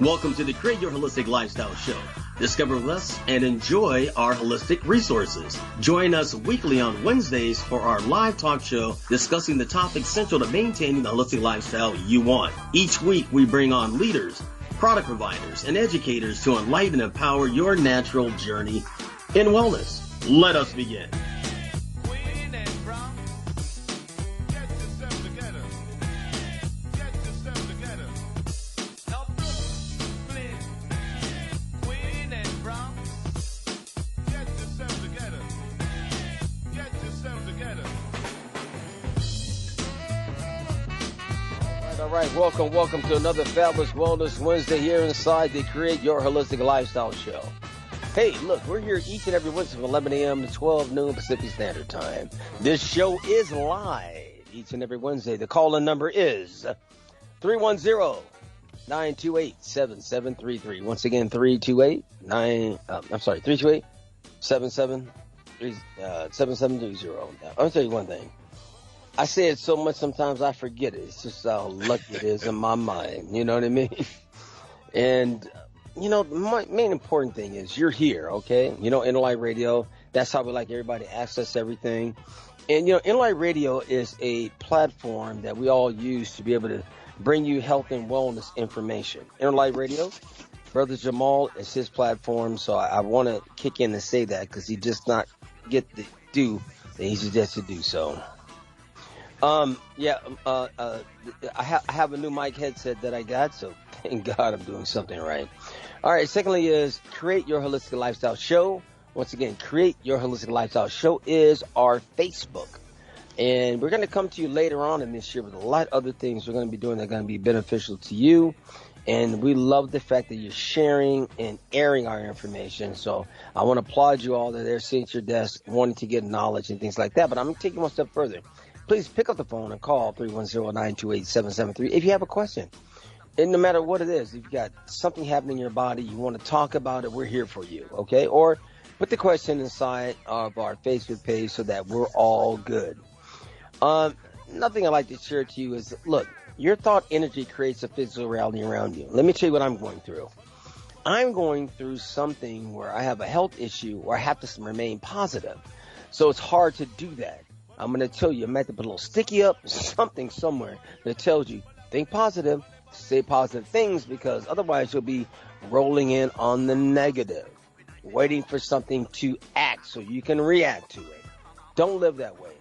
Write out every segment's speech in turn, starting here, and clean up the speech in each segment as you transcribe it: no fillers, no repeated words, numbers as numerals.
Welcome to the Create Your Holistic Lifestyle Show. Discover with us and enjoy our holistic resources. Join us weekly on Wednesdays for our live talk show discussing the topics central to maintaining the holistic lifestyle you want. Each week we bring on leaders, product providers, and educators to enlighten and empower your natural journey in wellness. Let us begin. Welcome to another Fabulous Wellness Wednesday here inside the Create Your Holistic Lifestyle Show. Hey, look, we're here each and every Wednesday from 11 a.m. to 12 noon Pacific Standard Time. This show is live each and every Wednesday. The call-in number is 310-928-7733. Once again, 328-7730. I'll tell you one thing. I say it so much sometimes I forget it. It's just how lucky it is in my mind. You know what I mean? And, my main important thing is you're here, okay? Innerlight Radio, that's how we like everybody to access everything. And, Innerlight Radio is a platform that we all use to be able to bring you health and wellness information. Innerlight Radio, Brother Jamal, is his platform, so I want to kick in and say that because he just not get to do that he suggested to do so. I have a new mic headset that I got, so thank God I'm doing something right. All right, secondly is Create Your Holistic Lifestyle Show. Once again, Create Your Holistic Lifestyle Show is our Facebook. And we're going to come to you later on in this year with a lot of other things we're going to be doing that are going to be beneficial to you. And we love the fact that you're sharing and airing our information. So I want to applaud you all that are sitting at your desk wanting to get knowledge and things like that. But I'm going to take you one step further. Please pick up the phone and call 310-928-7773 if you have a question. And no matter what it is, if you've got something happening in your body, you want to talk about it, we're here for you, okay? Or put the question inside of our Facebook page so that we're all good. Nothing I'd like to share to you is, look, your thought energy creates a physical reality around you. Let me tell you what I'm going through. I'm going through something where I have a health issue where I have to remain positive. So it's hard to do that. I'm going to tell you, I might have to put a little sticky up, something somewhere that tells you, think positive, say positive things, because otherwise you'll be rolling in on the negative, waiting for something to act so you can react to it. Don't live that way.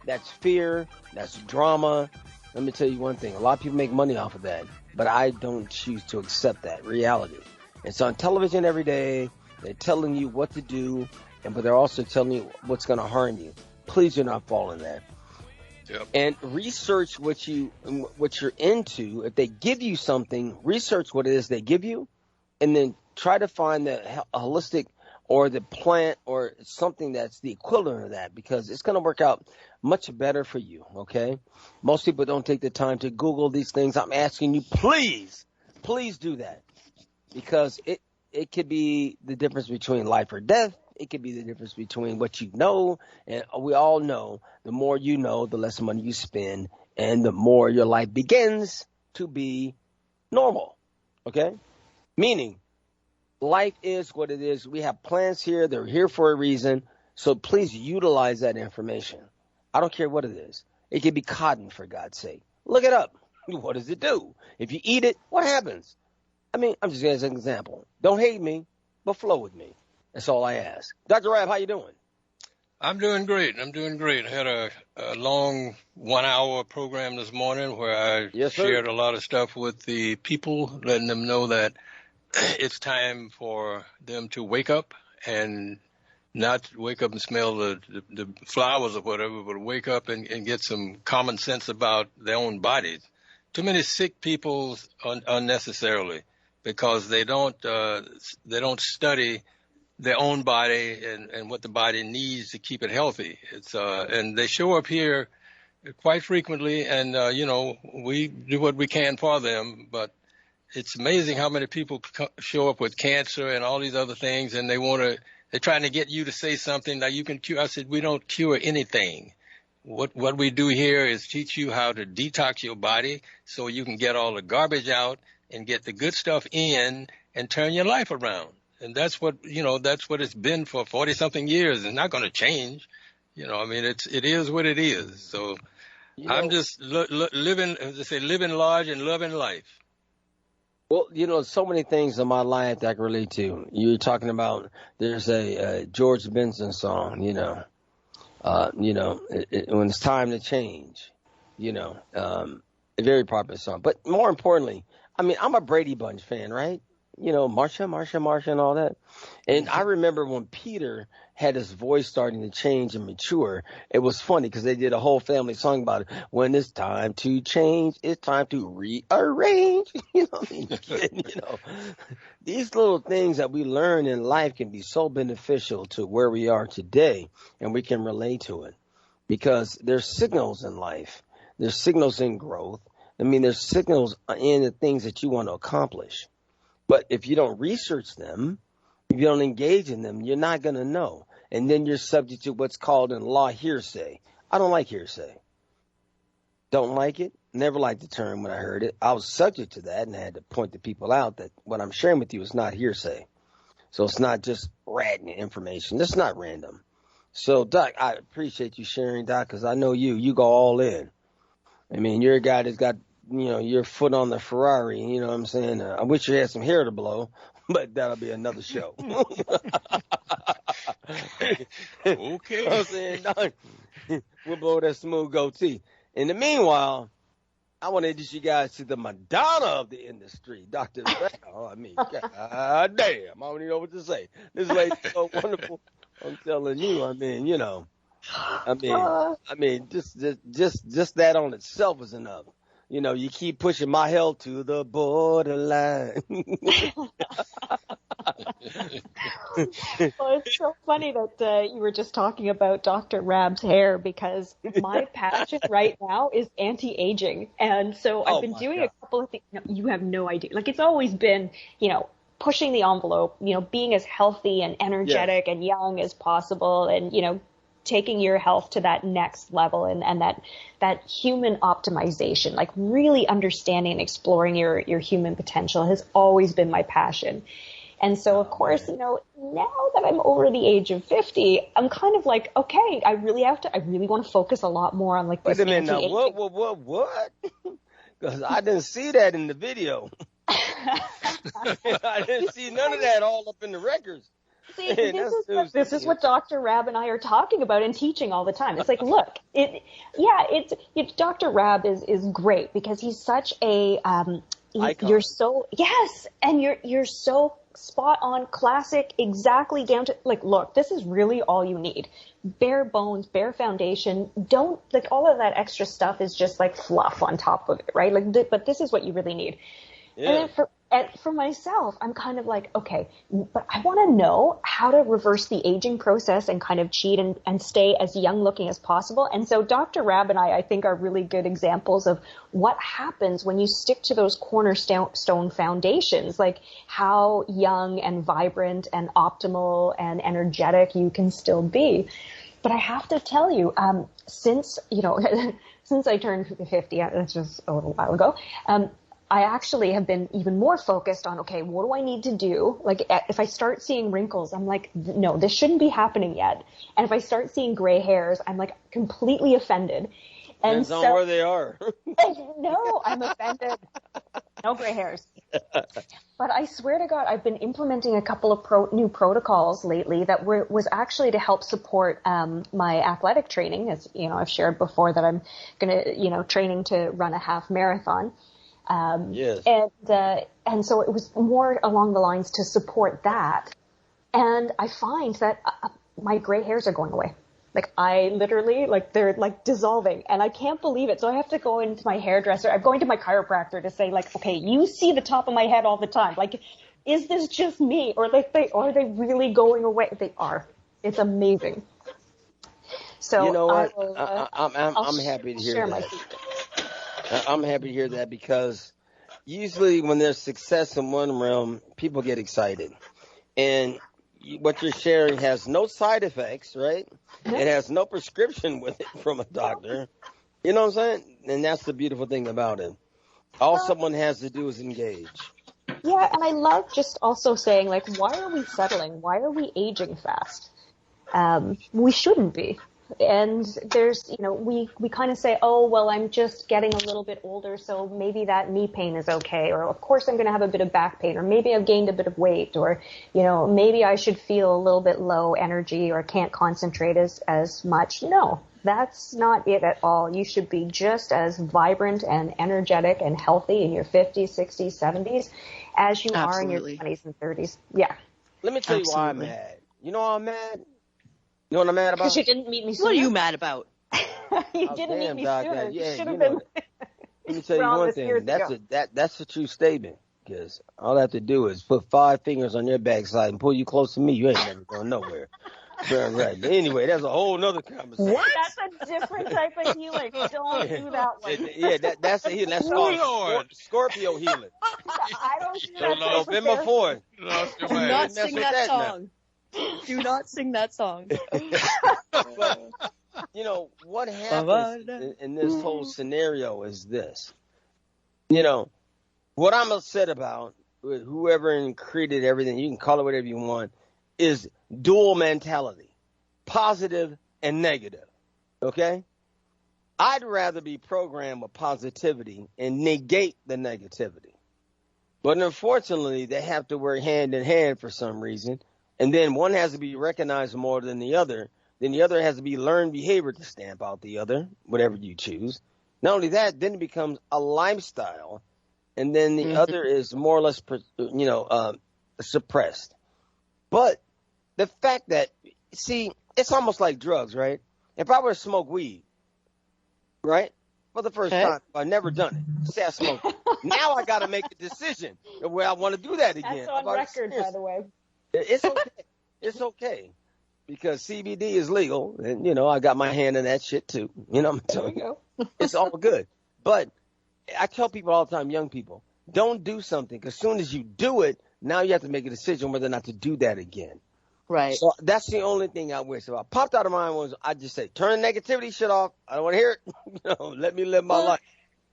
That's fear. That's drama. Let me tell you one thing. A lot of people make money off of that, but I don't choose to accept that reality. It's on television every day. They're telling you what to do, but they're also telling you what's going to harm you. Please do not fall in that. Yep. And research what you're into. If they give you something, research what it is they give you, and then try to find the holistic or the plant or something that's the equivalent of that, because it's going to work out much better for you, okay? Most people don't take the time to Google these things. I'm asking you, please do that, because it could be the difference between life or death. It could be the difference between what you know, and we all know the more you know, the less money you spend, and the more your life begins to be normal, okay? Meaning, life is what it is. We have plants here. They're here for a reason, so please utilize that information. I don't care what it is. It could be cotton, for God's sake. Look it up. What does it do? If you eat it, what happens? I mean, I'm just going to as an example. Don't hate me, but flow with me. That's all I ask. Dr. Rabb, how you doing? I'm doing great. I had a long 1-hour program this morning where I shared a lot of stuff with the people, letting them know that it's time for them to wake up and not wake up and smell the flowers or whatever, but wake up and get some common sense about their own bodies. Too many sick people unnecessarily because they don't study their own body and what the body needs to keep it healthy. And they show up here quite frequently, and we do what we can for them, but it's amazing how many people show up with cancer and all these other things, and they're trying to get you to say something that you can cure. I said, we don't cure anything. What we do here is teach you how to detox your body so you can get all the garbage out and get the good stuff in and turn your life around. And that's what it's been for 40 something years. It's not going to change. I mean, it is what it is. So I'm just living, as I say, living large and loving life. Well, so many things in my life that I can relate to. You're talking about, there's a George Benson song, when it's time to change, a very popular song. But more importantly, I mean, I'm a Brady Bunch fan, right? Marsha, and all that. And I remember when Peter had his voice starting to change and mature, it was funny because they did a whole family song about it. When it's time to change, it's time to rearrange. These little things that we learn in life can be so beneficial to where we are today, and we can relate to it because there's signals in life. There's signals in growth. I mean, there's signals in the things that you want to accomplish. But if you don't research them, if you don't engage in them, you're not going to know. And then you're subject to what's called in law hearsay. I don't like hearsay. Don't like it. Never liked the term when I heard it. I was subject to that and I had to point the people out that what I'm sharing with you is not hearsay. So it's not just random information. It's not random. So, Doc, I appreciate you sharing, Doc, because I know you go all in. I mean, you're a guy that's got your foot on the Ferrari, you know what I'm saying? I wish you had some hair to blow, but that'll be another show. Okay. I'm saying, we'll blow that smooth goatee. In the meanwhile, I want to introduce you guys to the Madonna of the industry, Dr. Val. I mean, God damn, I don't even know what to say. This lady's so wonderful. I'm telling you, I mean, just that on itself is enough. You keep pushing my health to the borderline. Well, it's so funny that you were just talking about Dr. Rabb's hair because my passion right now is anti-aging. And so I've been doing a couple of things. You have no idea. Like, it's always been, pushing the envelope, being as healthy and energetic and young as possible and, taking your health to that next level and that human optimization, like really understanding and exploring your human potential has always been my passion. And so, of course, now that I'm over the age of 50, I'm kind of like, okay, I really want to focus a lot more on like this. Wait a minute now, what? Because I didn't see that in the video. I didn't see none of that all up in the records. See, this is what Dr. Rabb and I are talking about and teaching all the time. It's like, look, Dr. Rabb is great because he's such a icon. You're so spot on, classic, exactly down to like, look, this is really all you need. Bare bones, bare foundation. Don't like all of that extra stuff is just like fluff on top of it, right? Like, but this is what you really need. Yeah. And then for myself, I'm kind of like, okay, but I want to know how to reverse the aging process and kind of cheat and stay as young looking as possible. And so Dr. Rabb and I think, are really good examples of what happens when you stick to those cornerstone foundations, like how young and vibrant and optimal and energetic you can still be. But I have to tell you, since I turned 50, that's just a little while ago, I actually have been even more focused on, okay, what do I need to do? Like, if I start seeing wrinkles, I'm like, no, this shouldn't be happening yet. And if I start seeing gray hairs, I'm like completely offended. And Depends on where they are. No, I'm offended. No gray hairs. But I swear to God, I've been implementing a couple of new protocols lately that was actually to help support my athletic training. As I've shared before that I'm going to, training to run a half marathon. Yes. And so it was more along the lines to support that. And I find that my gray hairs are going away. Like, I literally, like, they're like dissolving and I can't believe it. So I have to go into my hairdresser. I'm going to my chiropractor to say, like, okay, you see the top of my head all the time. Like, is this just me? Or are they really going away? They are. It's amazing. So you know what? I'm happy to hear that. I'm happy to hear that because usually when there's success in one realm, people get excited. And what you're sharing has no side effects, right? It has no prescription with it from a doctor. You know what I'm saying? And that's the beautiful thing about it. All someone has to do is engage. Yeah, and I love just also saying, like, why are we settling? Why are we aging fast? We shouldn't be. And there's, we kind of say, oh, well, I'm just getting a little bit older, so maybe that knee pain is okay. Or, of course, I'm going to have a bit of back pain. Or maybe I've gained a bit of weight. Or, maybe I should feel a little bit low energy or can't concentrate as much. No, that's not it at all. You should be just as vibrant and energetic and healthy in your 50s, 60s, 70s as you are in your 20s and 30s. Yeah. Let me tell you why I'm mad. You know why I'm mad? You know what I'm mad about? Because you didn't meet me sooner. What are you mad about? You didn't meet me sooner. Yeah, you should have been. Let me tell you one thing. That's a true statement. Because all I have to do is put 5 fingers on your backside and pull you close to me. You ain't never going nowhere. Right. But anyway, that's a whole nother conversation. What? That's a different type of healing. Don't do that one. Yeah, that's a healing. That's called Scorpio healing. I don't do that. November 4th. Do not sing that song. Do not sing that song. But, what happens in this whole scenario is this. What I'm upset about with whoever created everything, you can call it whatever you want, is dual mentality, positive and negative. Okay? I'd rather be programmed with positivity and negate the negativity. But unfortunately, they have to work hand in hand for some reason. And then one has to be recognized more than the other. Then the other has to be learned behavior to stamp out the other, whatever you choose. Not only that, then it becomes a lifestyle. And then the other is more or less, suppressed. But the fact that, it's almost like drugs, right? If I were to smoke weed, right, for the first time, I've never done it. Say I smoke. Now I got to make a decision where I want to do that again. That's on record, by the way. It's okay. It's okay. Because CBD is legal. And, I got my hand in that shit, too. I'm telling you. It's all good. But I tell people all the time, young people, don't do something. Because as soon as you do it, now you have to make a decision whether or not to do that again. Right. So that's the only thing I wish. If I popped out of my mind, I just say, turn the negativity shit off. I don't want to hear it. Let me live my life.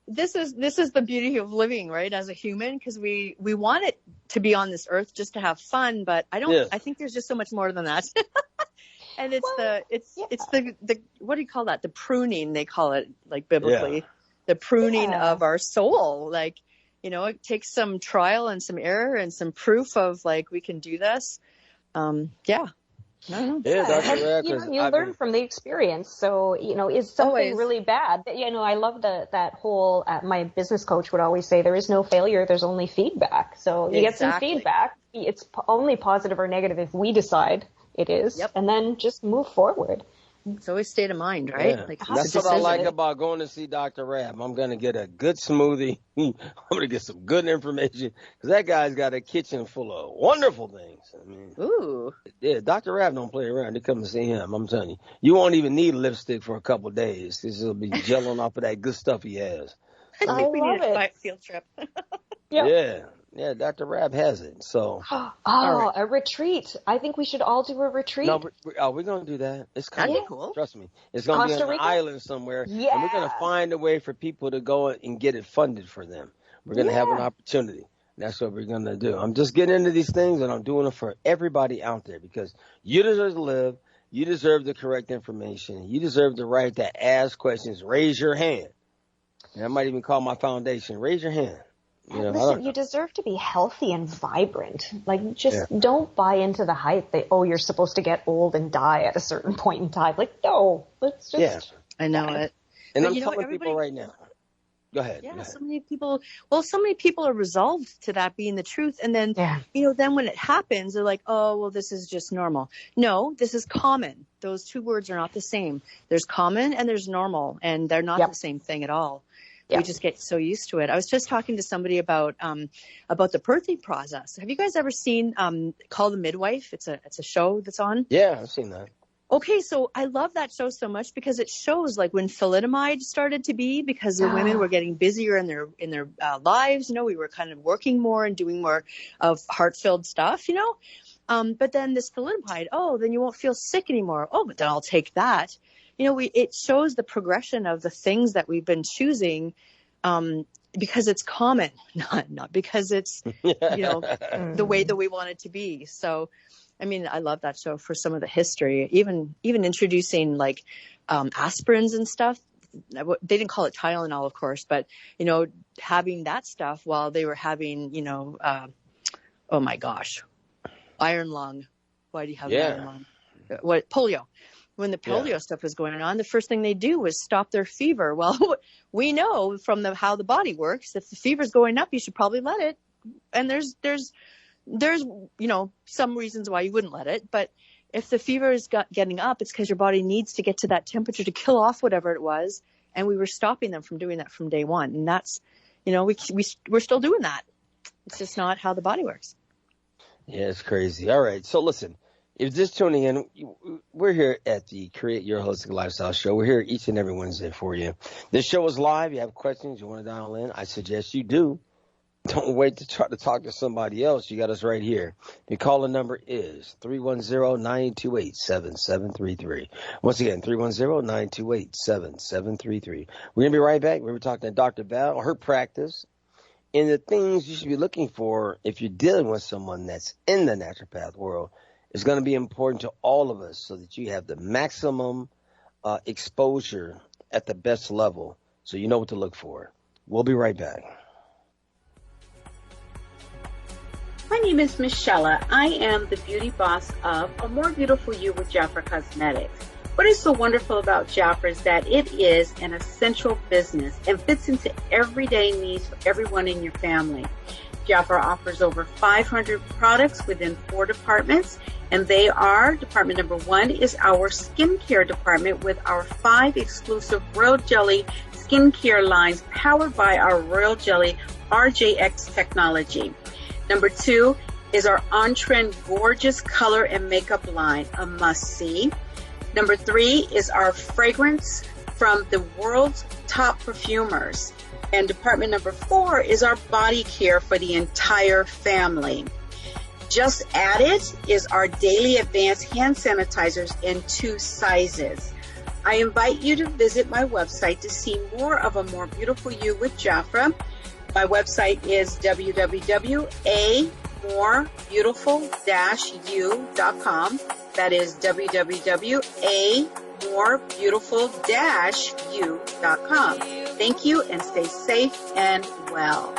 This is the beauty of living, right, as a human, because we want it to be on this earth just to have fun, but I think there's just so much more than that. And it's the what do you call that? The pruning, they call it, like, biblically. The pruning of our soul. Like, it takes some trial and some error and some proof of, like, we can do this. Dr. You learn from the experience. So, is something really bad? I love that whole, my business coach would always say, there is no failure, there's only feedback. So you get some feedback. It's only positive or negative if we decide it is, and then just move forward. It's always state of mind, right? Yeah. That's what I like about going to see Dr. Rabb. I'm going to get a good smoothie. I'm going to get some good information because that guy's got a kitchen full of wonderful things. Ooh. Yeah, Dr. Rabb don't play around. They come and see him. I'm telling you. You won't even need lipstick for a couple of days. This will be gelling off of that good stuff he has. I think we need a field trip. Yeah, Dr. Rabb has it. So, right. A retreat. I think we should all do a retreat. No, we're going to do that. It's kind of cool. Trust me. It's going to be on an island somewhere. Yeah. And we're going to find a way for people to go and get it funded for them. We're going to have an opportunity. That's what we're going to do. I'm just getting into these things, and I'm doing it for everybody out there because you deserve to live. You deserve the correct information. You deserve the right to ask questions. Raise your hand. And I might even call my foundation. Raise your hand. Listen, you deserve to be healthy and vibrant. Like, just don't buy into the hype that, you're supposed to get old and die at a certain point in time. Like, no, let's just. Yeah, I know it. And I'm telling people right now. Go ahead. Yeah, so many people are resolved to that being the truth. And then, then when it happens, they're like, oh, well, this is just normal. No, this is common. Those two words are not the same. There's common and there's normal, and they're not the same thing at all. We just get so used to it. I was just talking to somebody about the birthing process. Have you guys ever seen Call the Midwife? It's a show that's on. Yeah, I've seen that. Okay, so I love that show so much because it shows like when thalidomide started to be, because the women were getting busier in their lives. We were kind of working more and doing more of heart-filled stuff. But then this thalidomide, then you won't feel sick anymore. Oh, but then I'll take that. It shows the progression of the things that we've been choosing because it's common, not because it's, the way that we want it to be. So, I mean, I love that show for some of the history, even introducing like aspirins and stuff. They didn't call it Tylenol, of course, but, having that stuff while they were having, oh my gosh, iron lung. Why do you have iron lung? Polio. When the polio stuff was going on, the first thing they do was stop their fever. Well, we know from how the body works, if the fever's going up, you should probably let it. And there's some reasons why you wouldn't let it. But if the fever is getting up, it's because your body needs to get to that temperature to kill off whatever it was. And we were stopping them from doing that from day one. And that's, we're still doing that. It's just not how the body works. Yeah, it's crazy. All right. So listen, if you're just tuning in, we're here at the Create Your Holistic Lifestyle Show. We're here each and every Wednesday for you. This show is live. You have questions, you want to dial in, I suggest you do. Don't wait to try to talk to somebody else. You got us right here. The calling number is 310-928-7733. Once again, 310-928-7733. We're going to be right back. We're talking to Dr. Val, her practice, and the things you should be looking for if you're dealing with someone that's in the naturopath world. Is going to be important to all of us so that you have the maximum exposure at the best level so you know what to look for. We'll be right back. My name is Michelle. I am the beauty boss of A More Beautiful You with Jafra Cosmetics. What is so wonderful about Jafra is that it is an essential business and fits into everyday needs for everyone in your family. Jafra offers over 500 products within 4 departments, and they are, department number 1 is our skincare department with our 5 exclusive Royal Jelly skincare lines powered by our Royal Jelly RJX technology. Number 2 is our on-trend gorgeous color and makeup line, a must-see. Number 3 is our fragrance from the world's top perfumers. And department number 4 is our body care for the entire family. Just added is our daily advanced hand sanitizers in 2 sizes. I invite you to visit my website to see more of A More Beautiful You with Jafra. My website is www.amorebeautiful-u.com. That is www.amorebeautiful-u.com. Thank you and stay safe and well.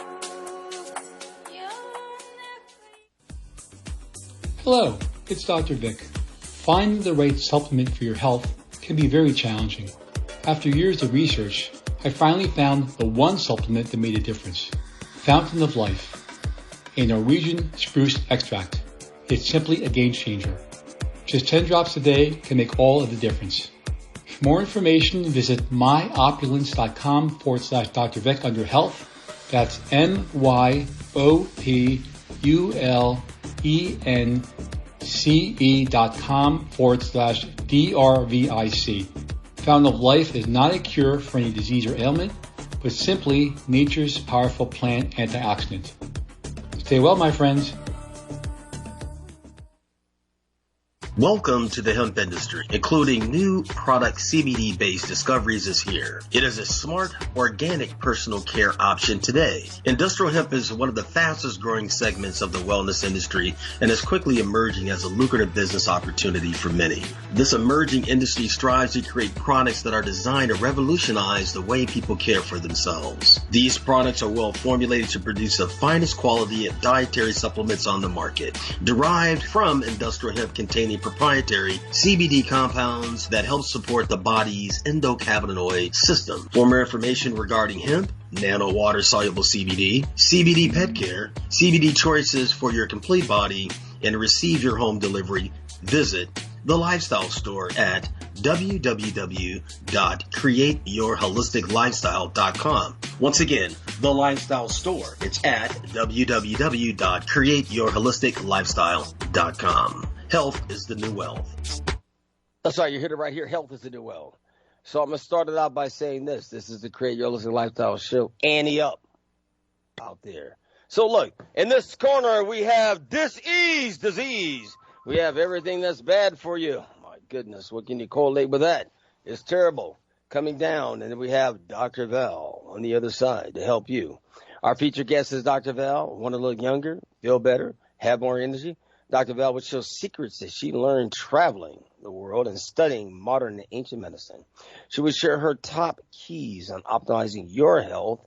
Hello, it's Dr. Vic. Finding the right supplement for your health can be very challenging. After years of research, I finally found the one supplement that made a difference. Fountain of Life, a Norwegian spruce extract. It's simply a game changer. Just 10 drops a day can make all of the difference. For more information, visit myopulence.com/Dr. Vic under health. That's myopulence.com/DRVIC. Fountain of Life is not a cure for any disease or ailment, but simply nature's powerful plant antioxidant. Stay well, my friends. Welcome to the hemp industry, including new product CBD-based discoveries is here. It is a smart, organic personal care option today. Industrial hemp is one of the fastest growing segments of the wellness industry and is quickly emerging as a lucrative business opportunity for many. This emerging industry strives to create products that are designed to revolutionize the way people care for themselves. These products are well formulated to produce the finest quality of dietary supplements on the market, derived from industrial hemp containing proprietary CBD compounds that help support the body's endocannabinoid system. For more information regarding hemp, nano water soluble CBD, CBD pet care, CBD choices for your complete body, and receive your home delivery, visit the Lifestyle Store at www.createyourholisticlifestyle.com. Once again, the Lifestyle Store. It's at www.createyourholisticlifestyle.com. Health is the new wealth. That's right. You heard it right here. Health is the new wealth. So I'm going to start it out by saying this. This is the Create Your Holistic Lifestyle Show. Annie up out there. So look, in this corner, we have disease. We have everything that's bad for you. My goodness, what can you correlate with that? It's terrible. coming down, and then we have Dr. Val on the other side to help you. Our featured guest is Dr. Val. Want to look younger, feel better, have more energy? Dr. Val will show secrets that she learned traveling the world and studying modern and ancient medicine. She will share her top keys on optimizing your health,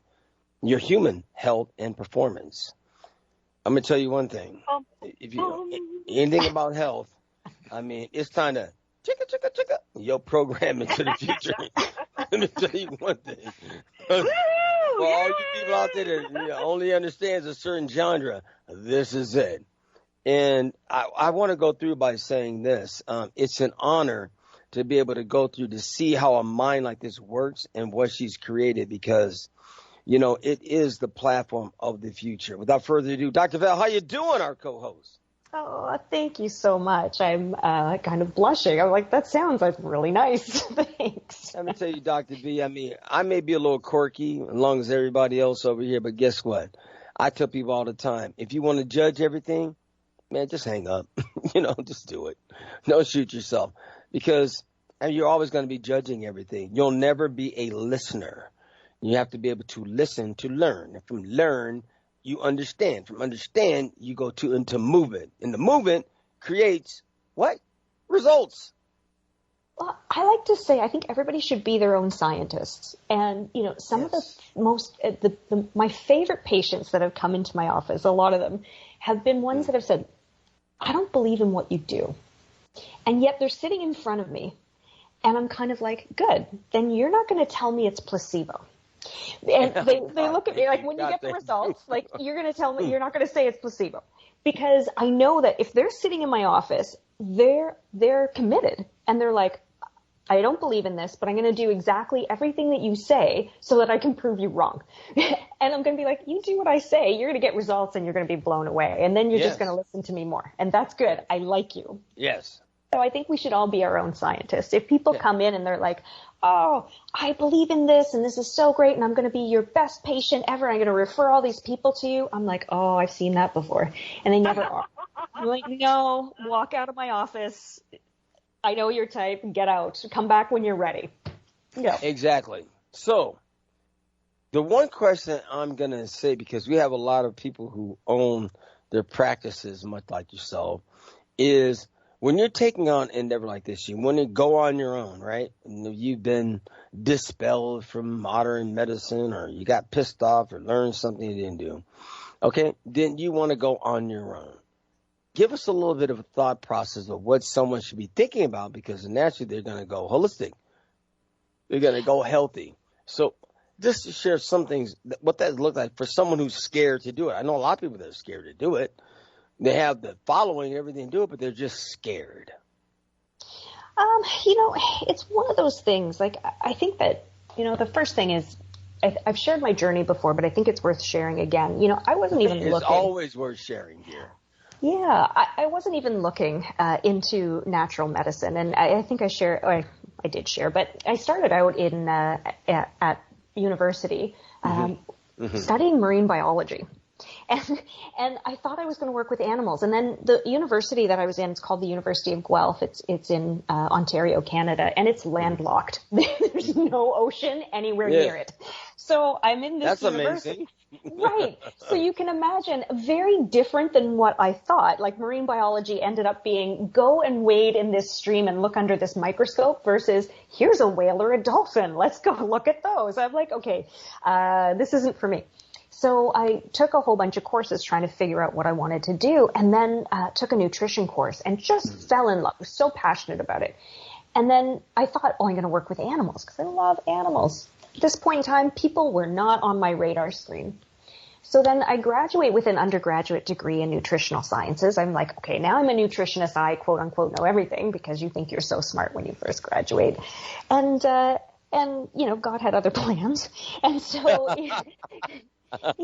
your human health and performance. I'm going to tell you one thing. If you know anything about health, I mean, it's time to chicka your program into the future. Let me tell you one thing. For all you people out there that only understands a certain genre, this is it. And I want to go through by saying this. It's an honor to be able to go through to see how a mind like this works and what she's created, because, you know, it is the platform of the future. Without further ado, Dr. Val, how you doing, our co-host? Oh, thank you so much. I'm kind of blushing. I'm like, that sounds like really nice. Thanks. Let me tell you, Dr. B, I mean, I may be a little quirky as long as everybody else over here, but guess what? I tell people all the time, if you want to judge everything, man, just hang up. Just do it. Don't shoot yourself, because you're always going to be judging everything. You'll never be a listener. You have to be able to listen to learn. And from learn, you understand. From understand, you go into movement. And the movement creates what? Results. Well, I like to say I think everybody should be their own scientist. And, some of the most, my favorite patients that have come into my office, a lot of them have been ones that have said, I don't believe in what you do. And yet they're sitting in front of me. And I'm kind of like, good, then you're not going to tell me it's placebo. And they look at me like, when you get the results, like, you're going to tell me, you're not going to say it's placebo. Because I know that if they're sitting in my office, they're committed. And they're like, I don't believe in this, but I'm going to do exactly everything that you say so that I can prove you wrong. And I'm going to be like, you do what I say, you're going to get results and you're going to be blown away. And then you're just going to listen to me more. And that's good. I like you. Yes. So I think we should all be our own scientists. If people come in and they're like, oh, I believe in this and this is so great and I'm going to be your best patient ever, I'm going to refer all these people to you, I'm like, oh, I've seen that before. And they never are. I'm like, no, walk out of my office. I know your type. Get out. Come back when you're ready. Yeah. Exactly. So the one question I'm going to say, because we have a lot of people who own their practices, much like yourself, is when you're taking on an endeavor like this, you want to go on your own, right? You've been dispelled from modern medicine, or you got pissed off or learned something you didn't do. Okay. Then you want to go on your own. Give us a little bit of a thought process of what someone should be thinking about, because naturally they're going to go holistic. They're going to go healthy. So just to share some things, what that looks like for someone who's scared to do it. I know a lot of people that are scared to do it. They have the following and everything to do it, but they're just scared. It's one of those things. Like, I think that, the first thing is, I've shared my journey before, but I think it's worth sharing again. I wasn't even looking. It's always worth sharing, dear. Yeah, I wasn't even looking into natural medicine, and I think I did share, but I started out in at university studying marine biology, and I thought I was going to work with animals. And then the university that I was in, it's called the University of Guelph. It's in Ontario, Canada, and it's landlocked. There's no ocean anywhere near it. So I'm in this university. Amazing. Right. So you can imagine, very different than what I thought. Like, marine biology ended up being, go and wade in this stream and look under this microscope, versus here's a whale or a dolphin. Let's go look at those. I'm like, okay, this isn't for me. So I took a whole bunch of courses trying to figure out what I wanted to do, and then took a nutrition course and just fell in love. I was so passionate about it. And then I thought, I'm going to work with animals because I love animals. At this point in time, people were not on my radar screen. So then I graduate with an undergraduate degree in Nutritional Sciences. I'm like, okay, now I'm a nutritionist. I quote unquote know everything, because you think you're so smart when you first graduate. And God had other plans. And so he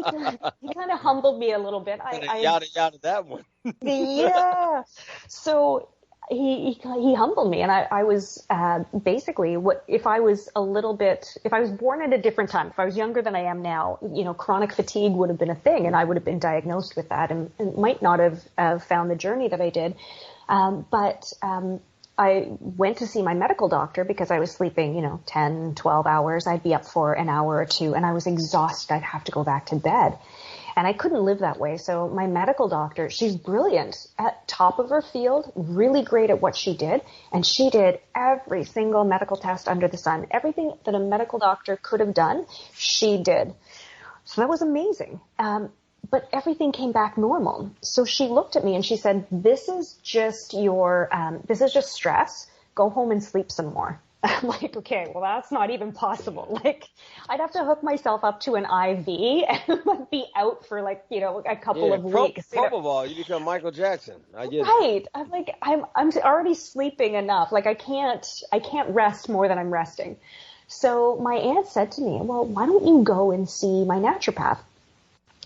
kind of humbled me a little bit. Yada that one. Yeah. So he humbled me, and I was basically, if I was born at a different time, if I was younger than I am now, chronic fatigue would have been a thing, and I would have been diagnosed with that, and might not have found the journey that I did. But I went to see my medical doctor because I was sleeping, 10, 12 hours. I'd be up for an hour or two and I was exhausted. I'd have to go back to bed. And I couldn't live that way. So my medical doctor, she's brilliant, at top of her field, really great at what she did. And she did every single medical test under the sun. Everything that a medical doctor could have done, she did. So that was amazing. But everything came back normal. So she looked at me and she said, this is just stress. Go home and sleep some more. I'm like, okay, well, that's not even possible. Like, I'd have to hook myself up to an IV and be out for a couple of weeks. Probably, you become Michael Jackson. I get it. Right. I'm like, I'm already sleeping enough. Like, I can't rest more than I'm resting. So my aunt said to me, well, why don't you go and see my naturopath?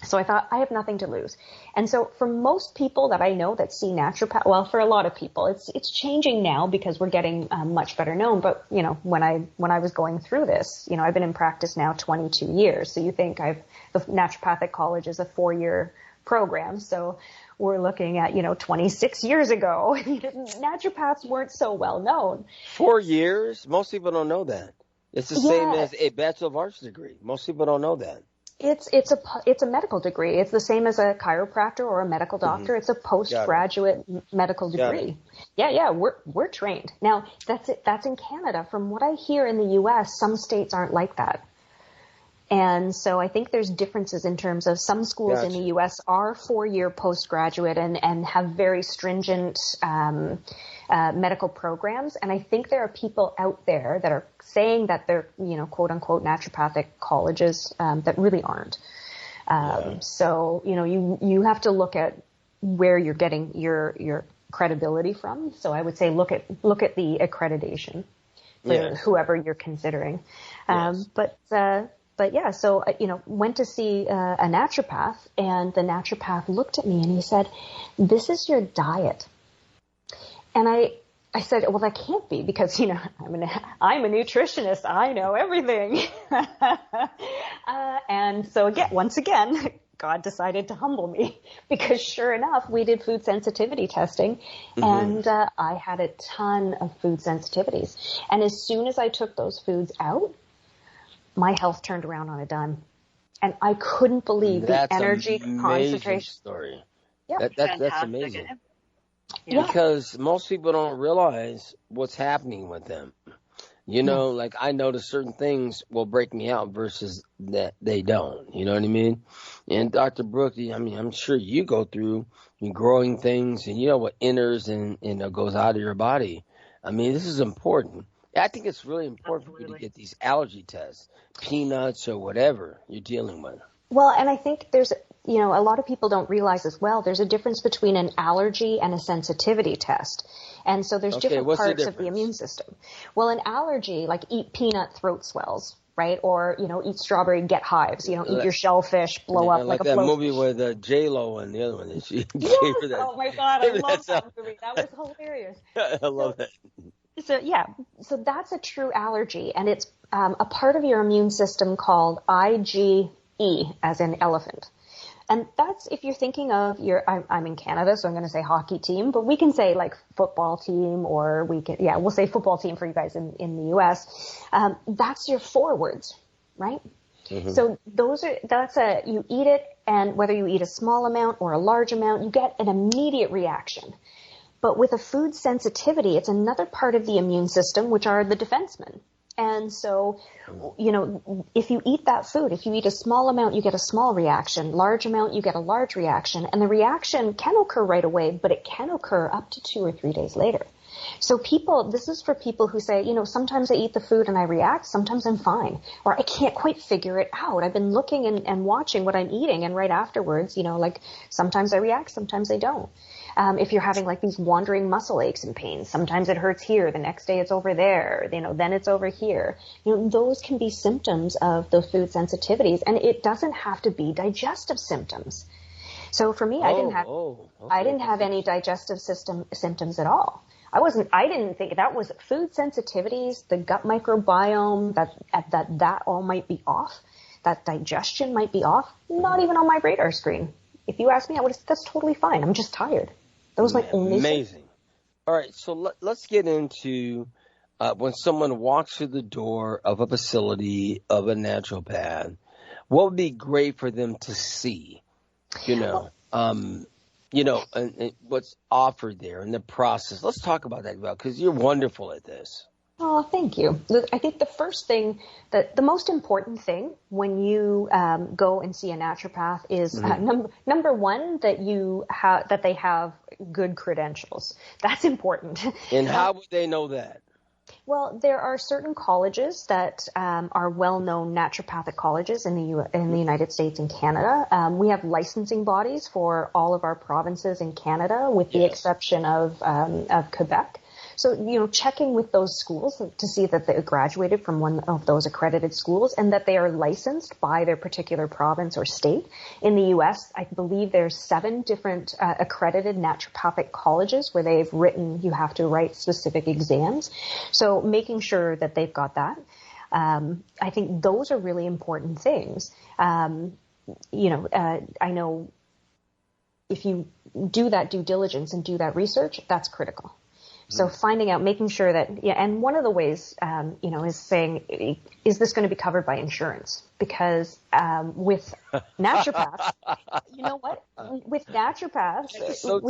So I thought, I have nothing to lose. And so for most people that I know that see naturopath, well, for a lot of people, it's changing now because we're getting much better known. But, when I was going through this, I've been in practice now 22 years. So you think the naturopathic college is a 4-year program. So we're looking at, 26 years ago, naturopaths weren't so well known. 4 years? Most people don't know that. It's the same as a Bachelor of Arts degree. Most people don't know that. It's a medical degree. It's the same as a chiropractor or a medical doctor. Mm-hmm. It's a postgraduate medical degree. Yeah, we're trained. Now, that's in Canada. From what I hear in the US, some states aren't like that. And so I think there's differences in terms of some schools in the US are 4-year postgraduate and have very stringent medical programs. And I think there are people out there that are saying that they're, quote unquote, naturopathic colleges that really aren't. So, you have to look at where you're getting your credibility from. So I would say look at the accreditation for whoever you're considering. But yeah, so, went to see a naturopath, and the naturopath looked at me and he said, this is your diet. And I said, well, that can't be because, I'm a nutritionist. I know everything. And so once again, God decided to humble me because sure enough, we did food sensitivity testing and I had a ton of food sensitivities. And as soon as I took those foods out, my health turned around on a dime. And I couldn't believe the energy concentration. Story. Yeah. That's amazing. Yeah. Because most people don't realize what's happening with them. Like I notice certain things will break me out versus that they don't. You know what I mean? And Dr. Brookh, I'm sure you go through growing things and what enters and goes out of your body. This is important. I think it's really important for you to get these allergy tests, peanuts or whatever you're dealing with. Well, and I think there's, a lot of people don't realize as well, there's a difference between an allergy and a sensitivity test. And so there's different parts of the immune system. Well, an allergy, like eat peanut, throat swells, right? Or, eat strawberry, get hives, eat your shellfish, blow up like a that movie with J-Lo and the other one. She gave her that. Oh my God, I love that movie. That was hilarious. I love that. So that's a true allergy, and it's a part of your immune system called IgE, as in elephant. And that's if you're thinking of I'm in Canada, so I'm going to say hockey team, but we can say like football team, or we'll say football team for you guys in the US. That's your forwards, right? Mm-hmm. So you eat it, and whether you eat a small amount or a large amount, you get an immediate reaction. But with a food sensitivity, it's another part of the immune system, which are the defensemen. And so, if you eat that food, if you eat a small amount, you get a small reaction. Large amount, you get a large reaction. And the reaction can occur right away, but it can occur up to 2 or 3 days later. So this is for people who say, sometimes I eat the food and I react, sometimes I'm fine, or I can't quite figure it out. I've been looking and watching what I'm eating, and right afterwards, sometimes I react, sometimes I don't. If you're having like these wandering muscle aches and pains, sometimes it hurts here, the next day it's over there, then it's over here. Those can be symptoms of those food sensitivities, and it doesn't have to be digestive symptoms. So for me, I didn't have any digestive system symptoms at all. I didn't think that was food sensitivities, the gut microbiome, that all might be off, that digestion might be off, not even on my radar screen. If you ask me, I would have said, that's totally fine. I'm just tired. That was my only amazing. All right, so let's get into when someone walks through the door of a facility of a naturopath, what would be great for them to see, and what's offered there in the process. Let's talk about that, Val, because you're wonderful at this. Oh, thank you. I think the first thing, the most important thing when you go and see a naturopath is number one, that they have good credentials. That's important. And how would they know that? Well, there are certain colleges that are well-known naturopathic colleges in the United States and Canada. We have licensing bodies for all of our provinces in Canada, with the exception of Quebec. So, checking with those schools to see that they graduated from one of those accredited schools and that they are licensed by their particular province or state. In the U.S., I believe there's 7 different accredited naturopathic colleges where they've written, you have to write specific exams. So making sure that they've got that. I think those are really important things. I know if you do that due diligence and do that research, that's critical. So finding out, making sure that, and one of the ways, is saying, is this going to be covered by insurance? Because with naturopaths, you know what? With naturopaths,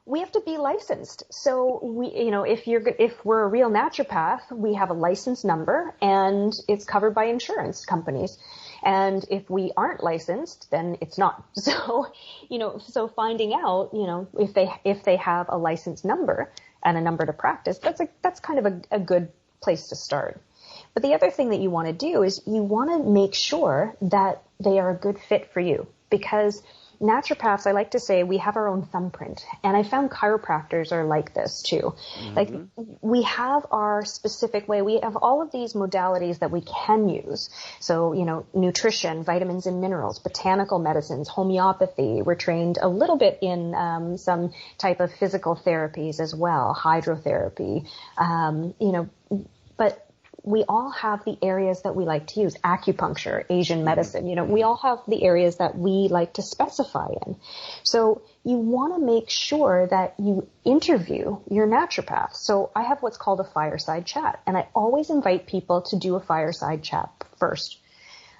we have to be licensed. So if we're a real naturopath, we have a license number and it's covered by insurance companies. And if we aren't licensed, then it's not. So, so finding out, if they have a license number and a number to practice, that's kind of a good place to start. But the other thing that you want to do is you want to make sure that they are a good fit for you, because naturopaths, I like to say, we have our own thumbprint. And I found chiropractors are like this too. Like, we have our specific way. We have all of these modalities that we can use. So, nutrition, vitamins and minerals, botanical medicines, homeopathy. We're trained a little bit in some type of physical therapies as well, hydrotherapy, but we all have the areas that we like to use, acupuncture, Asian medicine, we all have the areas that we like to specify in. So you want to make sure that you interview your naturopath. So I have what's called a fireside chat, and I always invite people to do a fireside chat first.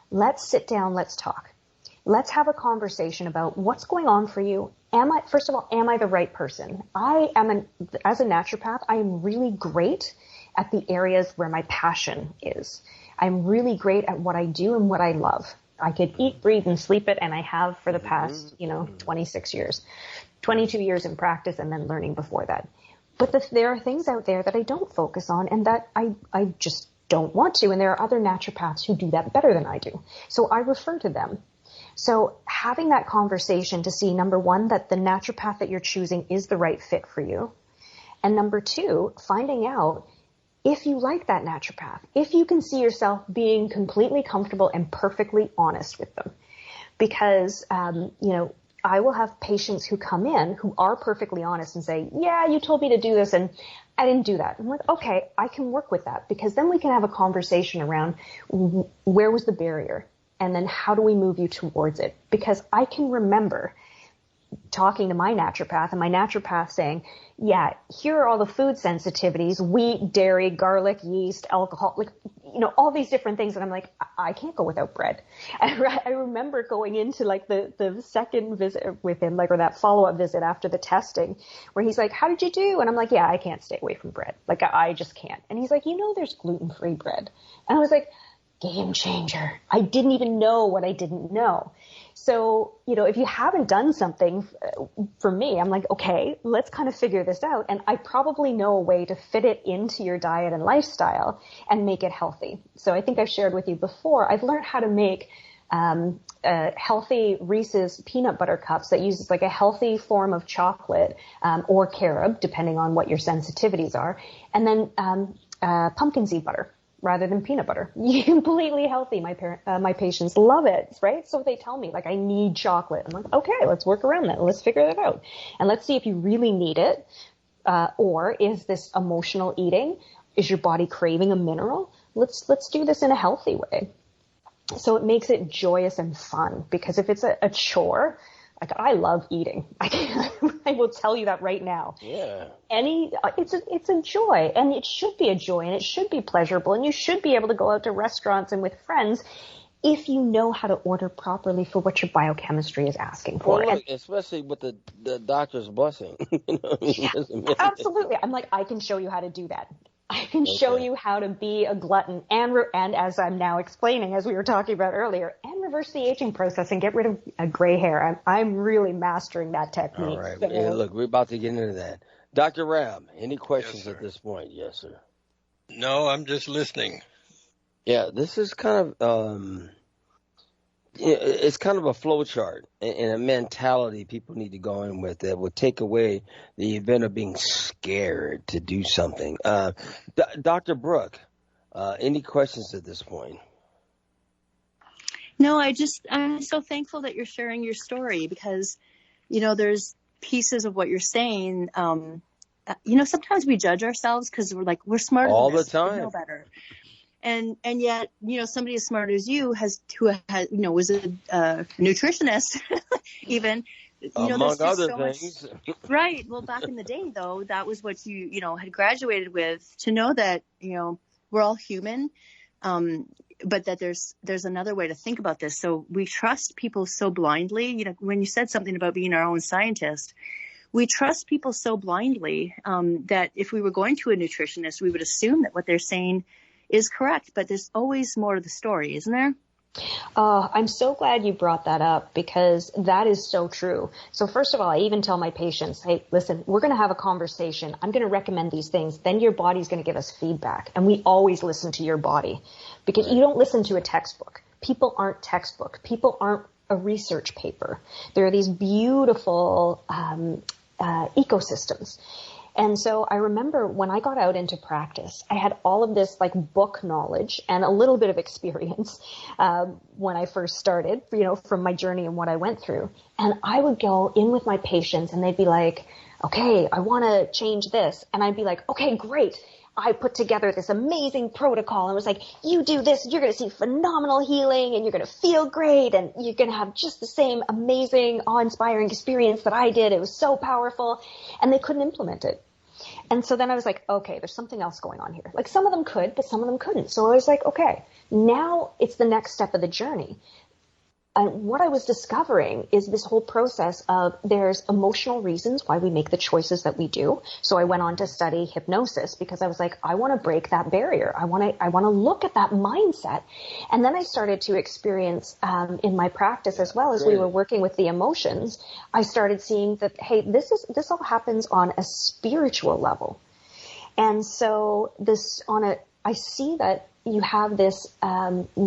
Let's sit down, let's talk. Let's have a conversation about what's going on for you. First of all, am I the right person? As a naturopath, I am really great at the areas where my passion is. I'm really great at what I do and what I love. I could eat, breathe, and sleep it, and I have for the past, 26 years, 22 years in practice, and then learning before that. But there are things out there that I don't focus on and that I just don't want to, and there are other naturopaths who do that better than I do. So I refer to them. So having that conversation to see, number one, that the naturopath that you're choosing is the right fit for you. And number two, finding out if you like that naturopath, if you can see yourself being completely comfortable and perfectly honest with them. Because, I will have patients who come in who are perfectly honest and say, yeah, you told me to do this and I didn't do that. I'm like, okay, I can work with that, because then we can have a conversation around where was the barrier and then how do we move you towards it? Because I can remember talking to my naturopath and my naturopath saying, yeah, here are all the food sensitivities, wheat, dairy, garlic, yeast, alcohol, all these different things. And I'm like, I can't go without bread. And I remember going into the second visit with him, or that follow-up visit after the testing, where he's like, how did you do? And I'm like, yeah, I can't stay away from bread. I just can't. And he's like, there's gluten-free bread. And I was like, game changer. I didn't even know what I didn't know. So, if you haven't done something for me, I'm like, okay, let's kind of figure this out. And I probably know a way to fit it into your diet and lifestyle and make it healthy. So I think I've shared with you before, I've learned how to make healthy Reese's peanut butter cups that uses a healthy form of chocolate or carob, depending on what your sensitivities are. And then pumpkin seed butter rather than peanut butter. Completely healthy. My patients love it, right? So they tell me, I need chocolate. I'm like, okay, let's work around that. Let's figure that out. And let's see if you really need it. Or is this emotional eating? Is your body craving a mineral? Let's do this in a healthy way. So it makes it joyous and fun, because if it's a chore, Like, I love eating. I will tell you that right now. Yeah. It's a joy, and it should be a joy, and it should be pleasurable, and you should be able to go out to restaurants and with friends if you know how to order properly for what your biochemistry is asking for. Well, look, especially with the doctor's blessing. You know what I mean? Absolutely. I'm like, I can show you how to do that. I can show you how to be a glutton and as I'm now explaining, as we were talking about earlier, and reverse the aging process and get rid of a gray hair. I'm really mastering that technique. All right. So, yeah, look, we're about to get into that. Dr. Rabb, any questions at this point? Yes, sir. No, I'm just listening. Yeah, this is kind of it's kind of a flow chart and a mentality people need to go in with that will take away the event of being scared to do something. Dr. Brookh, any questions at this point? No, I'm so thankful that you're sharing your story because, there's pieces of what you're saying. Sometimes we judge ourselves because we're smarter all than this. The time. We know better. And yet, somebody as smart as you who was a nutritionist, even, among other things. Right. Well, back in the day, though, that was what you had graduated with, to know that, we're all human, but that there's another way to think about this. So we trust people so blindly. When you said something about being our own scientist, we trust people so blindly that if we were going to a nutritionist, we would assume that what they're saying is correct, but there's always more to the story, isn't there? I'm so glad you brought that up because that is so true. So first of all, I even tell my patients, hey, listen, we're going to have a conversation. I'm going to recommend these things. Then your body's going to give us feedback. And we always listen to your body because you don't listen to a textbook. People aren't textbook. People aren't a research paper. There are these beautiful ecosystems. And so I remember when I got out into practice, I had all of this book knowledge and a little bit of experience when I first started, from my journey and what I went through. And I would go in with my patients and they'd be like, okay, I want to change this. And I'd be like, okay, great. I put together this amazing protocol and was like, you do this, you're going to see phenomenal healing and you're going to feel great and you're going to have just the same amazing, awe-inspiring experience that I did. It was so powerful. And they couldn't implement it. And so then I was like, okay, there's something else going on here. Some of them could, but some of them couldn't. So I was like, okay, now it's the next step of the journey. And what I was discovering is this whole process of there's emotional reasons why we make the choices that we do. So I went on to study hypnosis because I was like, I want to break that barrier. I want to look at that mindset. And then I started to experience in my practice as well as we were working with the emotions, I started seeing that, hey, this all happens on a spiritual level. And so I see that you have this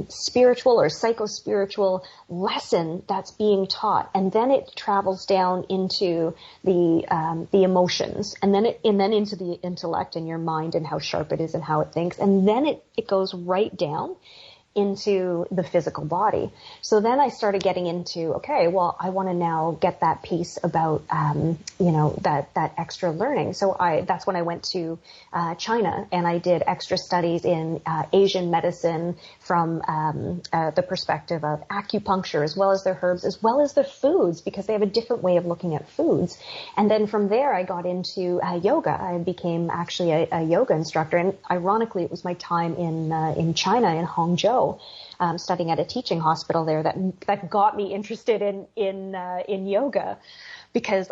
spiritual or psycho-spiritual lesson that's being taught, and then it travels down into the emotions, and then into the intellect and your mind and how sharp it is and how it thinks, and then it goes right down into the physical body. So then I started getting into, okay, well, I want to now get that piece about, that extra learning. So that's when I went to China and I did extra studies in Asian medicine from the perspective of acupuncture, as well as their herbs, as well as their foods, because they have a different way of looking at foods. And then from there, I got into yoga. I became actually a yoga instructor. And ironically, it was my time in China, in Hangzhou, studying at a teaching hospital there that got me interested in yoga, because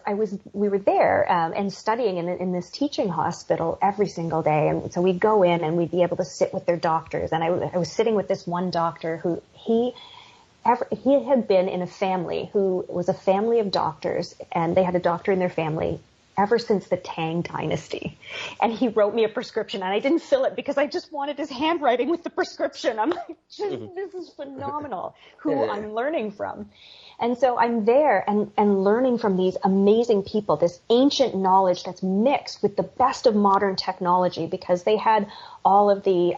we were there and studying in this teaching hospital every single day. And so we'd go in and we'd be able to sit with their doctors. And I was sitting with this one doctor who he had been in a family who was a family of doctors, and they had a doctor in their family ever since the Tang dynasty. And he wrote me a prescription, and I didn't fill it because I just wanted his handwriting with the prescription. I'm like, this is phenomenal, who I'm learning from. And so I'm there and learning from these amazing people, this ancient knowledge that's mixed with the best of modern technology, because they had all of the,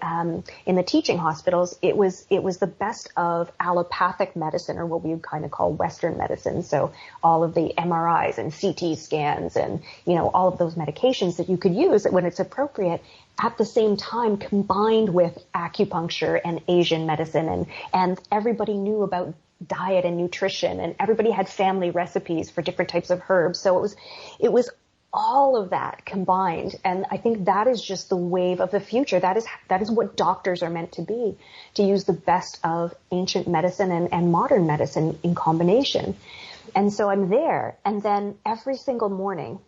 in the teaching hospitals, it was the best of allopathic medicine, or what we would kind of call Western medicine. So all of the MRIs and CT scans and, all of those medications that you could use when it's appropriate, at the same time combined with acupuncture and Asian medicine. And everybody knew about diet and nutrition, and everybody had family recipes for different types of herbs. So it was all of that combined. And I think that is just the wave of the future. That is what doctors are meant to be, to use the best of ancient medicine and modern medicine in combination. And so I'm there. And then every single morning,